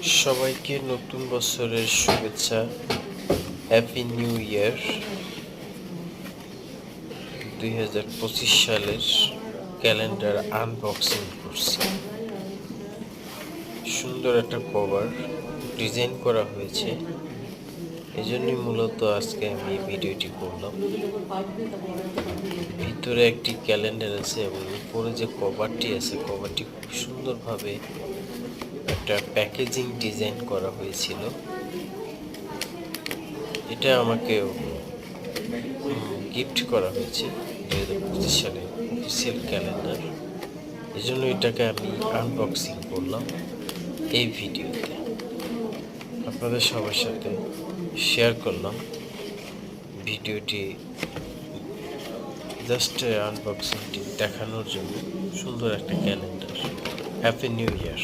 সবাইকে নতুন বছরের শুভেচ্ছা। Happy new year. 2025 সালের ক্যালেন্ডার আনবক্সিং করছি। সুন্দর একটা কভার ডিজাইন করা হয়েছে, এজন্যই মূলত আজকে আমি ভিডিওটি করলাম। ভিতরে একটি ক্যালেন্ডার আছে এবং উপরে যে কভারটি আছে, কভারটি খুব সুন্দরভাবে একটা প্যাকেজিং ডিজাইন করা হয়েছিল। এটা আমাকে গিফট করা হয়েছে 2025 সালে অফিসিয়াল ক্যালেন্ডার। এই জন্য এটাকে আমি আনবক্সিং করলাম এই ভিডিওতে, আপনাদের সবার সাথে শেয়ার করলাম ভিডিওটি। জাস্ট আনবক্সিংটি দেখানোর জন্য। সুন্দর একটা ক্যালেন্ডার। Happy new year.